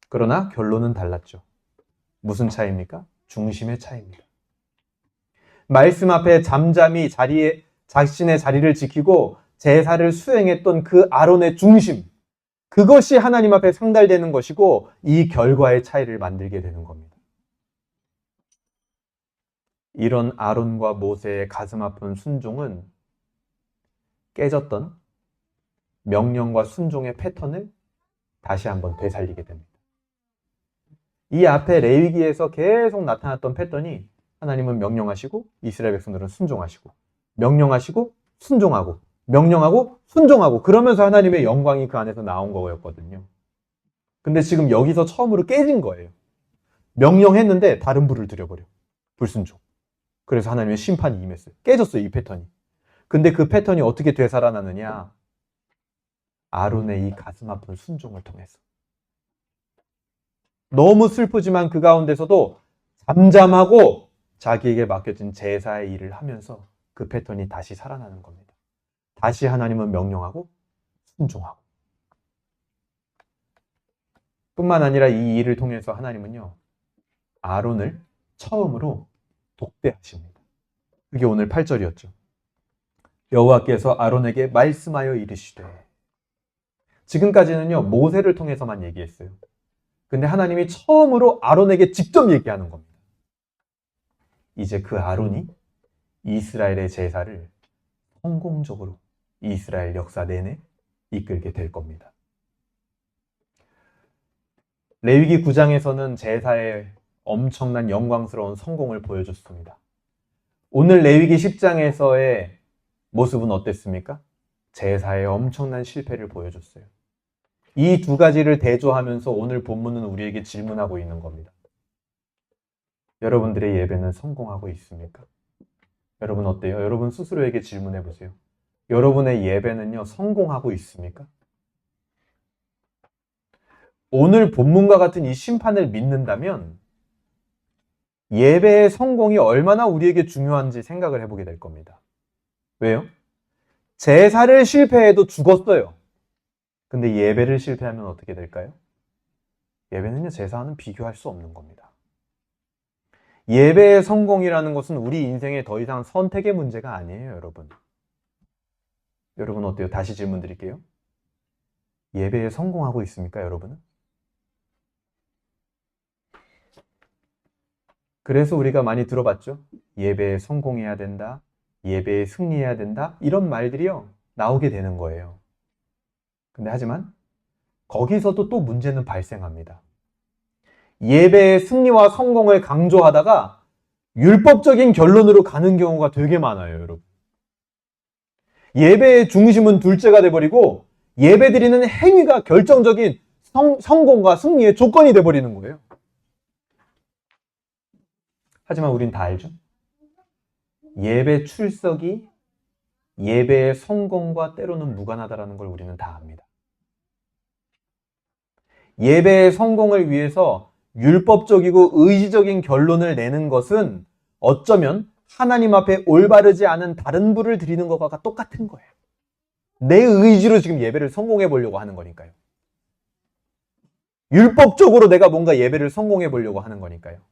[SPEAKER 1] 그러나 결론은 달랐죠. 무슨 차이입니까? 중심의 차이입니다. 말씀 앞에 잠잠히 자신의 자리를 지키고 제사를 수행했던 그 아론의 중심, 그것이 하나님 앞에 상달되는 것이고 이 결과의 차이를 만들게 되는 겁니다. 이런 아론과 모세의 가슴 아픈 순종은 깨졌던 명령과 순종의 패턴을 다시 한번 되살리게 됩니다. 이 앞에 레위기에서 계속 나타났던 패턴이 하나님은 명령하시고 이스라엘 백성들은 순종하시고 명령하시고 순종하고 명령하고 순종하고 그러면서 하나님의 영광이 그 안에서 나온 거였거든요. 근데 지금 여기서 처음으로 깨진 거예요. 명령했는데 다른 불을 들여버려. 불순종. 그래서 하나님의 심판이 임했어요. 깨졌어요, 이 패턴이. 근데 그 패턴이 어떻게 되살아나느냐? 아론의 이 가슴 아픈 순종을 통해서. 너무 슬프지만 그 가운데서도 잠잠하고 자기에게 맡겨진 제사의 일을 하면서 그 패턴이 다시 살아나는 겁니다. 다시 하나님은 명령하고 순종하고. 뿐만 아니라 이 일을 통해서 하나님은요, 아론을 처음으로 독대하십니다. 그게 오늘 8절이었죠. 여호와께서 아론에게 말씀하여 이르시되. 지금까지는요, 모세를 통해서만 얘기했어요. 근데 하나님이 처음으로 아론에게 직접 얘기하는 겁니다. 이제 그 아론이 이스라엘의 제사를 성공적으로 이스라엘 역사 내내 이끌게 될 겁니다. 레위기 9장에서는 제사의 엄청난 영광스러운 성공을 보여줬습니다. 오늘 레위기 10장에서의 모습은 어땠습니까? 제사의 엄청난 실패를 보여줬어요. 이 두 가지를 대조하면서 오늘 본문은 우리에게 질문하고 있는 겁니다. 여러분들의 예배는 성공하고 있습니까? 여러분 어때요? 여러분 스스로에게 질문해 보세요. 여러분의 예배는요, 성공하고 있습니까? 오늘 본문과 같은 이 심판을 믿는다면 예배의 성공이 얼마나 우리에게 중요한지 생각을 해보게 될 겁니다. 왜요? 제사를 실패해도 죽었어요. 근데 예배를 실패하면 어떻게 될까요? 예배는요, 제사와는 비교할 수 없는 겁니다. 예배의 성공이라는 것은 우리 인생에 더 이상 선택의 문제가 아니에요, 여러분. 여러분 어때요? 다시 질문 드릴게요. 예배에 성공하고 있습니까, 여러분은? 그래서 우리가 많이 들어봤죠. 예배에 성공해야 된다. 예배에 승리해야 된다. 이런 말들이요. 나오게 되는 거예요. 근데 하지만 거기서도 또 문제는 발생합니다. 예배의 승리와 성공을 강조하다가 율법적인 결론으로 가는 경우가 되게 많아요, 여러분. 예배의 중심은 둘째가 돼버리고 예배드리는 행위가 결정적인 성공과 승리의 조건이 돼버리는 거예요. 하지만 우린 다 알죠? 예배 출석이 예배의 성공과 때로는 무관하다는 걸 우리는 다 압니다. 예배의 성공을 위해서 율법적이고 의지적인 결론을 내는 것은 어쩌면 하나님 앞에 올바르지 않은 다른 부를 드리는 것과 똑같은 거예요. 내 의지로 지금 예배를 성공해 보려고 하는 거니까요. 율법적으로 내가 뭔가 예배를 성공해 보려고 하는 거니까요.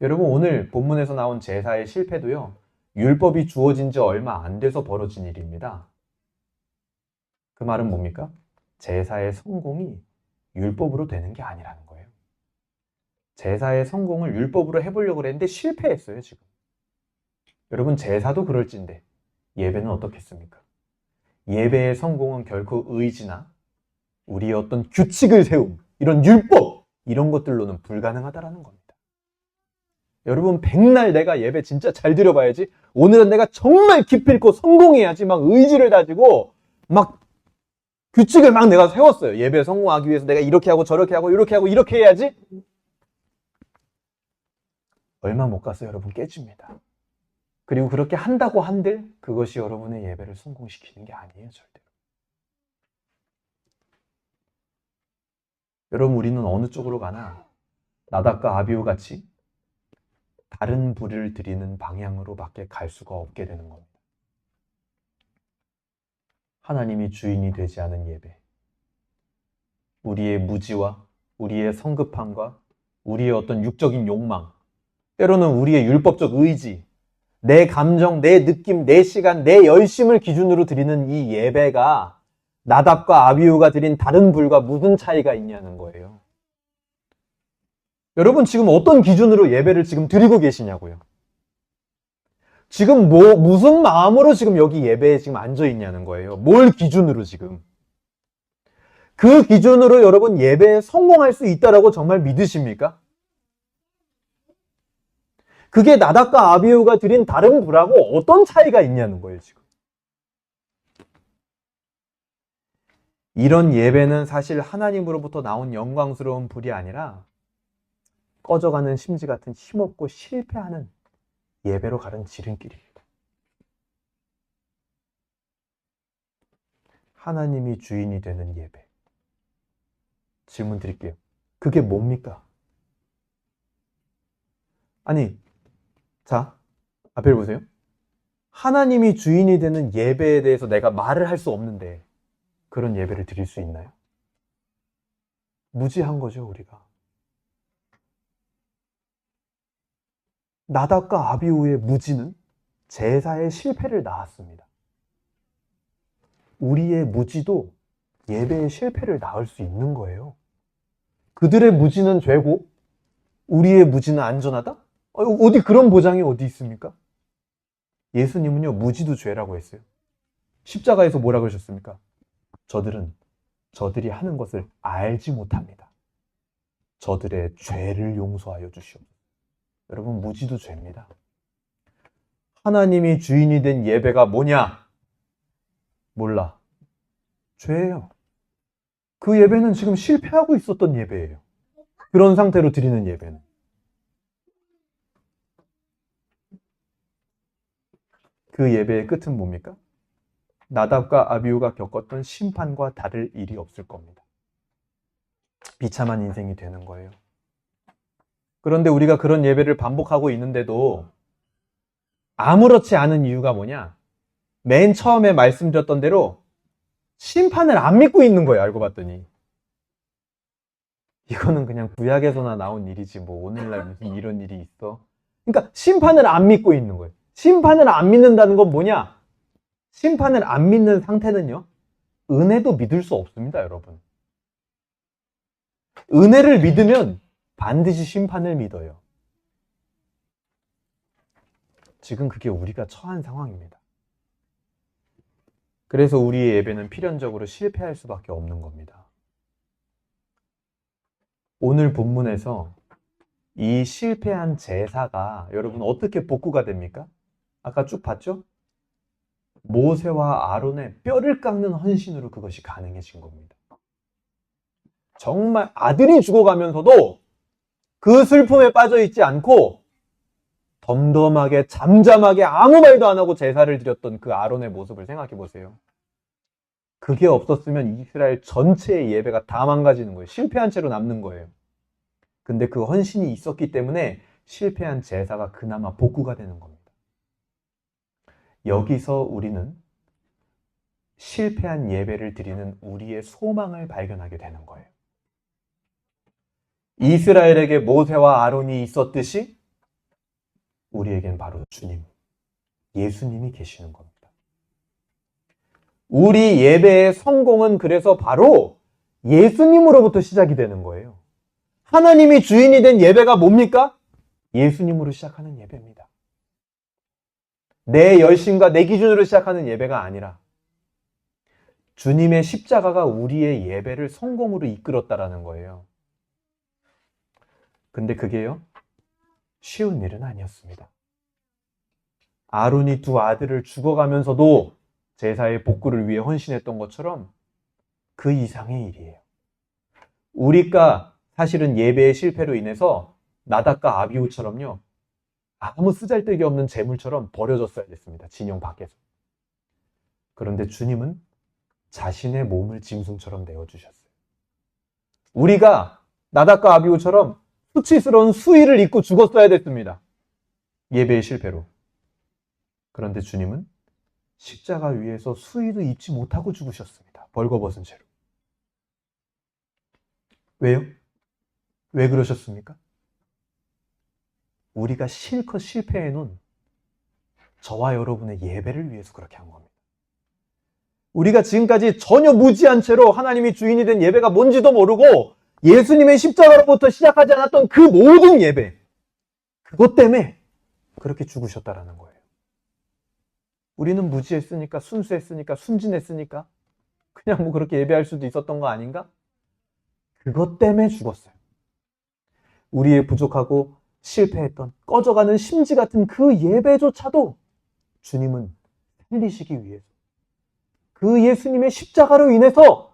[SPEAKER 1] 여러분, 오늘 본문에서 나온 제사의 실패도요, 율법이 주어진 지 얼마 안 돼서 벌어진 일입니다. 그 말은 뭡니까? 제사의 성공이 율법으로 되는 게 아니라는 거예요. 제사의 성공을 율법으로 해보려고 했는데 실패했어요, 지금. 여러분, 제사도 그럴진데 예배는 어떻겠습니까? 예배의 성공은 결코 의지나 우리의 어떤 규칙을 세움, 이런 율법, 이런 것들로는 불가능하다라는 겁니다. 여러분, 백날 내가 예배 진짜 잘 드려봐야지, 오늘은 내가 정말 기필코 성공해야지 막 의지를 다지고 막 규칙을 막 내가 세웠어요. 예배 성공하기 위해서 내가 이렇게 하고 저렇게 하고 이렇게 하고 이렇게 해야지. 얼마 못 가서 여러분 깨집니다. 그리고 그렇게 한다고 한들 그것이 여러분의 예배를 성공시키는 게 아니에요, 절대로. 여러분, 우리는 어느 쪽으로 가나 나답과 아비후 같이 다른 불을 드리는 방향으로 밖에 갈 수가 없게 되는 겁니다. 하나님이 주인이 되지 않은 예배, 우리의 무지와 우리의 성급함과 우리의 어떤 육적인 욕망, 때로는 우리의 율법적 의지, 내 감정, 내 느낌, 내 시간, 내 열심을 기준으로 드리는 이 예배가 나답과 아비후가 드린 다른 불과 무슨 차이가 있냐는 거예요. 여러분, 지금 어떤 기준으로 예배를 지금 드리고 계시냐고요? 지금 무슨 마음으로 지금 여기 예배에 지금 앉아 있냐는 거예요. 뭘 기준으로 지금? 그 기준으로 여러분 예배에 성공할 수 있다라고 정말 믿으십니까? 그게 나답과 아비후가 드린 다른 불하고 어떤 차이가 있냐는 거예요, 지금. 이런 예배는 사실 하나님으로부터 나온 영광스러운 불이 아니라 꺼져가는 심지 같은 힘없고 실패하는 예배로 가는 지름길입니다. 하나님이 주인이 되는 예배. 질문 드릴게요. 그게 뭡니까? 아니, 자, 앞에 보세요. 하나님이 주인이 되는 예배에 대해서 내가 말을 할 수 없는데 그런 예배를 드릴 수 있나요? 무지한 거죠, 우리가. 나답과 아비후의 무지는 제사의 실패를 낳았습니다. 우리의 무지도 예배의 실패를 낳을 수 있는 거예요. 그들의 무지는 죄고 우리의 무지는 안전하다? 어디 그런 보장이 어디 있습니까? 예수님은요, 무지도 죄라고 했어요. 십자가에서 뭐라고 하셨습니까? 저들이 하는 것을 알지 못합니다. 저들의 죄를 용서하여 주시옵소서. 여러분, 무지도 죄입니다. 하나님이 주인이 된 예배가 뭐냐? 몰라. 죄예요. 그 예배는 지금 실패하고 있었던 예배예요. 그런 상태로 드리는 예배는. 그 예배의 끝은 뭡니까? 나답과 아비후가 겪었던 심판과 다를 일이 없을 겁니다. 비참한 인생이 되는 거예요. 그런데 우리가 그런 예배를 반복하고 있는데도 아무렇지 않은 이유가 뭐냐? 맨 처음에 말씀드렸던 대로 심판을 안 믿고 있는 거예요, 알고 봤더니. 이거는 그냥 구약에서나 나온 일이지 뭐 오늘날 무슨 이런 일이 있어. 그러니까 심판을 안 믿고 있는 거예요. 심판을 안 믿는다는 건 뭐냐? 심판을 안 믿는 상태는요, 은혜도 믿을 수 없습니다, 여러분. 은혜를 믿으면 반드시 심판을 믿어요. 지금 그게 우리가 처한 상황입니다. 그래서 우리의 예배는 필연적으로 실패할 수밖에 없는 겁니다. 오늘 본문에서 이 실패한 제사가 여러분 어떻게 복구가 됩니까? 아까 쭉 봤죠? 모세와 아론의 뼈를 깎는 헌신으로 그것이 가능해진 겁니다. 정말 아들이 죽어가면서도 그 슬픔에 빠져 있지 않고 덤덤하게 잠잠하게 아무 말도 안 하고 제사를 드렸던 그 아론의 모습을 생각해 보세요. 그게 없었으면 이스라엘 전체의 예배가 다 망가지는 거예요. 실패한 채로 남는 거예요. 근데 그 헌신이 있었기 때문에 실패한 제사가 그나마 복구가 되는 겁니다. 여기서 우리는 실패한 예배를 드리는 우리의 소망을 발견하게 되는 거예요. 이스라엘에게 모세와 아론이 있었듯이 우리에겐 바로 주님, 예수님이 계시는 겁니다. 우리 예배의 성공은 그래서 바로 예수님으로부터 시작이 되는 거예요. 하나님이 주인이 된 예배가 뭡니까? 예수님으로 시작하는 예배입니다. 내 열심과 내 기준으로 시작하는 예배가 아니라 주님의 십자가가 우리의 예배를 성공으로 이끌었다라는 거예요. 근데 그게요, 쉬운 일은 아니었습니다. 아론이 두 아들을 죽어가면서도 제사의 복구를 위해 헌신했던 것처럼 그 이상의 일이에요. 우리가 사실은 예배의 실패로 인해서 나답과 아비후처럼요, 아무 쓰잘데기 없는 재물처럼 버려졌어야 됐습니다. 진영 밖에서. 그런데 주님은 자신의 몸을 짐승처럼 내어주셨어요. 우리가 나답과 아비후처럼 수치스러운 수의를 입고 죽었어야 됐습니다. 예배의 실패로. 그런데 주님은 십자가 위에서 수의도 입지 못하고 죽으셨습니다. 벌거벗은 채로. 왜요? 왜 그러셨습니까? 우리가 실컷 실패해놓은 저와 여러분의 예배를 위해서 그렇게 한 겁니다. 우리가 지금까지 전혀 무지한 채로 하나님이 주인이 된 예배가 뭔지도 모르고 예수님의 십자가로부터 시작하지 않았던 그 모든 예배, 그것 때문에 그렇게 죽으셨다라는 거예요. 우리는 무지했으니까, 순수했으니까, 순진했으니까 그냥 뭐 그렇게 예배할 수도 있었던 거 아닌가? 그것 때문에 죽었어요. 우리의 부족하고 실패했던 꺼져가는 심지 같은 그 예배조차도 주님은 살리시기 위해서 그 예수님의 십자가로 인해서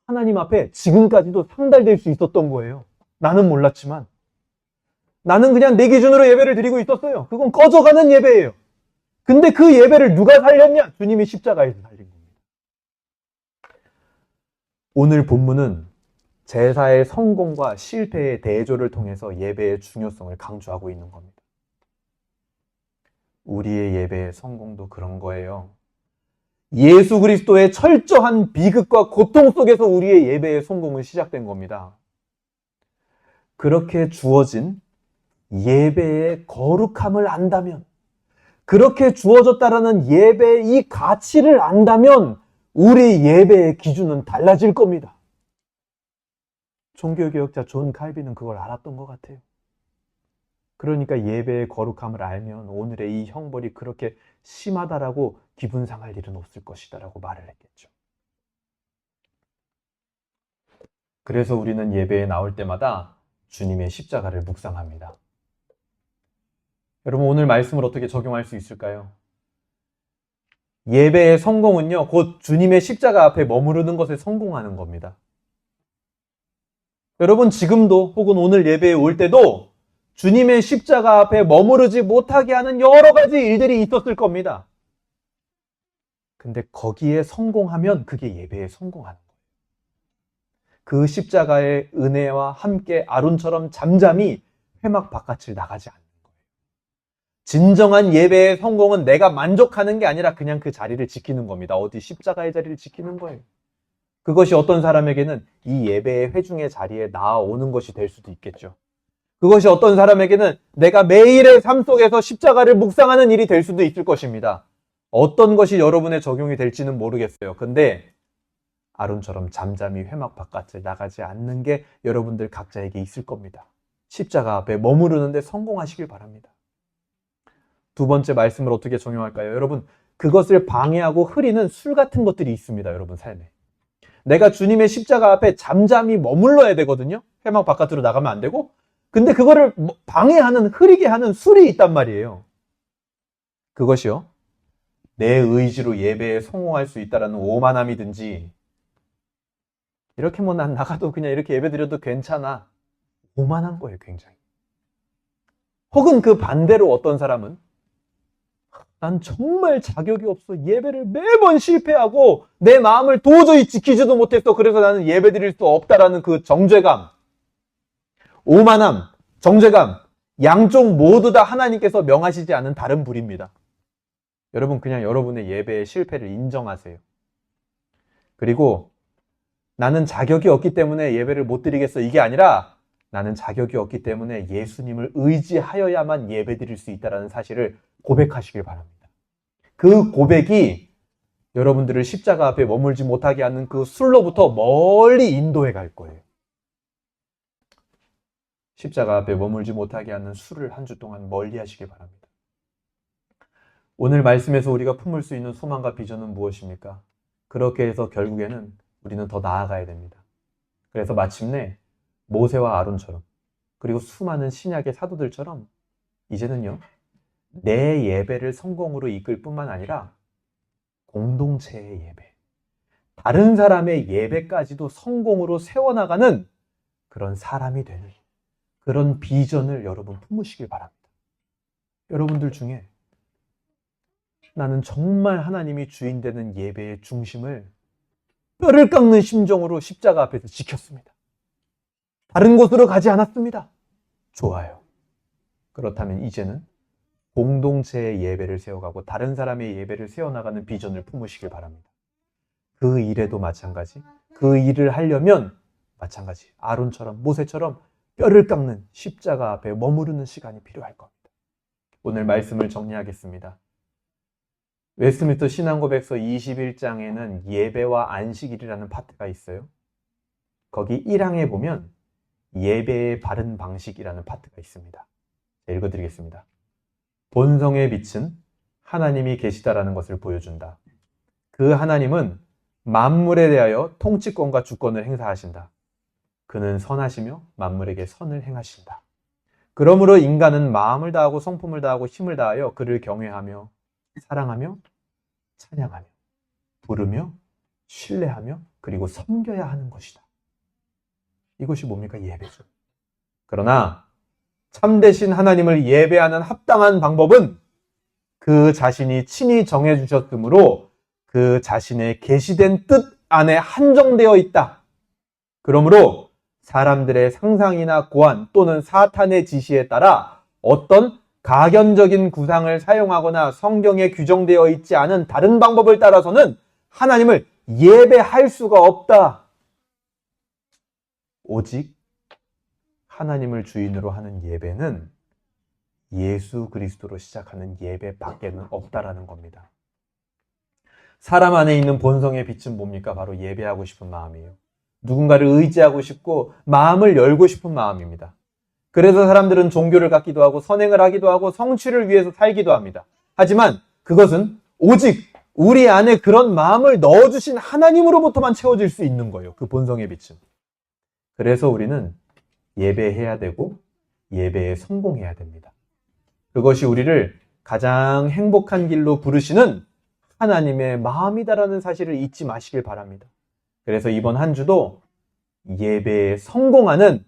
[SPEAKER 1] 하나님 앞에 지금까지도 상달될 수 있었던 거예요. 나는 몰랐지만 나는 그냥 내 기준으로 예배를 드리고 있었어요. 그건 꺼져가는 예배예요. 근데 그 예배를 누가 살렸냐? 주님이 십자가에서 살린 겁니다. 오늘 본문은 제사의 성공과 실패의 대조를 통해서 예배의 중요성을 강조하고 있는 겁니다. 우리의 예배의 성공도 그런 거예요. 예수 그리스도의 철저한 비극과 고통 속에서 우리의 예배의 성공은 시작된 겁니다. 그렇게 주어진 예배의 거룩함을 안다면, 그렇게 주어졌다라는 예배의 이 가치를 안다면 우리 예배의 기준은 달라질 겁니다. 종교개혁자 존 칼빈은 그걸 알았던 것 같아요. 그러니까 예배의 거룩함을 알면 오늘의 이 형벌이 그렇게 심하다라고 기분 상할 일은 없을 것이다라고 말을 했겠죠. 그래서 우리는 예배에 나올 때마다 주님의 십자가를 묵상합니다. 여러분, 오늘 말씀을 어떻게 적용할 수 있을까요? 예배의 성공은요, 곧 주님의 십자가 앞에 머무르는 것에 성공하는 겁니다. 여러분, 지금도 혹은 오늘 예배에 올 때도 주님의 십자가 앞에 머무르지 못하게 하는 여러 가지 일들이 있었을 겁니다. 근데 거기에 성공하면 그게 예배에 성공하는 거예요. 그 십자가의 은혜와 함께 아론처럼 잠잠히 회막 바깥을 나가지 않는 거예요. 진정한 예배의 성공은 내가 만족하는 게 아니라 그냥 그 자리를 지키는 겁니다. 어디 십자가의 자리를 지키는 거예요. 그것이 어떤 사람에게는 이 예배의 회중의 자리에 나아오는 것이 될 수도 있겠죠. 그것이 어떤 사람에게는 내가 매일의 삶 속에서 십자가를 묵상하는 일이 될 수도 있을 것입니다. 어떤 것이 여러분의 적용이 될지는 모르겠어요. 근데 아론처럼 잠잠히 회막 바깥을 나가지 않는 게 여러분들 각자에게 있을 겁니다. 십자가 앞에 머무르는데 성공하시길 바랍니다. 두 번째 말씀을 어떻게 적용할까요? 여러분, 그것을 방해하고 흐리는 술 같은 것들이 있습니다. 여러분 삶에. 내가 주님의 십자가 앞에 잠잠히 머물러야 되거든요. 회막 바깥으로 나가면 안 되고. 근데 그거를 방해하는, 흐리게 하는 술이 있단 말이에요. 그것이요. 내 의지로 예배에 성공할 수 있다라는 오만함이든지, 이렇게 뭐 난 나가도 그냥 이렇게 예배 드려도 괜찮아. 오만한 거예요, 굉장히. 혹은 그 반대로 어떤 사람은 난 정말 자격이 없어. 예배를 매번 실패하고 내 마음을 도저히 지키지도 못했어. 그래서 나는 예배 드릴 수 없다라는 그 정죄감, 오만함, 정죄감, 양쪽 모두 다 하나님께서 명하시지 않은 다른 불입니다. 여러분 그냥 여러분의 예배의 실패를 인정하세요. 그리고 나는 자격이 없기 때문에 예배를 못 드리겠어. 이게 아니라 나는 자격이 없기 때문에 예수님을 의지하여야만 예배 드릴 수 있다는 사실을 고백하시길 바랍니다. 그 고백이 여러분들을 십자가 앞에 머물지 못하게 하는 그 술로부터 멀리 인도해 갈 거예요. 십자가 앞에 머물지 못하게 하는 술을 한 주 동안 멀리 하시길 바랍니다. 오늘 말씀에서 우리가 품을 수 있는 소망과 비전은 무엇입니까? 그렇게 해서 결국에는 우리는 더 나아가야 됩니다. 그래서 마침내 모세와 아론처럼, 그리고 수많은 신약의 사도들처럼 이제는요, 내 예배를 성공으로 이끌 뿐만 아니라 공동체의 예배, 다른 사람의 예배까지도 성공으로 세워나가는 그런 사람이 되는 그런 비전을 여러분 품으시길 바랍니다. 여러분들 중에 나는 정말 하나님이 주인 되는 예배의 중심을 뼈를 깎는 심정으로 십자가 앞에서 지켰습니다. 다른 곳으로 가지 않았습니다. 좋아요. 그렇다면 이제는 공동체의 예배를 세워가고 다른 사람의 예배를 세워나가는 비전을 품으시길 바랍니다. 그 일에도 마찬가지, 그 일을 하려면 마찬가지, 아론처럼 모세처럼 뼈를 깎는 십자가 앞에 머무르는 시간이 필요할 겁니다. 오늘 말씀을 정리하겠습니다. 웨스트민스터 신앙고백서 21장에는 예배와 안식일이라는 파트가 있어요. 거기 1항에 보면 예배의 바른 방식이라는 파트가 있습니다. 읽어드리겠습니다. 본성의 빛은 하나님이 계시다라는 것을 보여준다. 그 하나님은 만물에 대하여 통치권과 주권을 행사하신다. 그는 선하시며 만물에게 선을 행하신다. 그러므로 인간은 마음을 다하고 성품을 다하고 힘을 다하여 그를 경외하며 사랑하며 찬양하며 부르며 신뢰하며 그리고 섬겨야 하는 것이다. 이것이 뭡니까? 예배죠. 그러나 참되신 하나님을 예배하는 합당한 방법은 그 자신이 친히 정해주셨으므로 그 자신의 계시된 뜻 안에 한정되어 있다. 그러므로 사람들의 상상이나 고안 또는 사탄의 지시에 따라 어떤 가견적인 구상을 사용하거나 성경에 규정되어 있지 않은 다른 방법을 따라서는 하나님을 예배할 수가 없다. 오직 하나님을 주인으로 하는 예배는 예수 그리스도로 시작하는 예배 밖에는 없다라는 겁니다. 사람 안에 있는 본성의 빛은 뭡니까? 바로 예배하고 싶은 마음이에요. 누군가를 의지하고 싶고 마음을 열고 싶은 마음입니다. 그래서 사람들은 종교를 갖기도 하고 선행을 하기도 하고 성취를 위해서 살기도 합니다. 하지만 그것은 오직 우리 안에 그런 마음을 넣어주신 하나님으로부터만 채워질 수 있는 거예요. 그 본성의 빛은. 그래서 우리는 예배해야 되고 예배에 성공해야 됩니다. 그것이 우리를 가장 행복한 길로 부르시는 하나님의 마음이다라는 사실을 잊지 마시길 바랍니다. 그래서 이번 한 주도 예배에 성공하는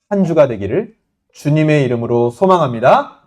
[SPEAKER 1] 한 주가 되기를 주님의 이름으로 소망합니다.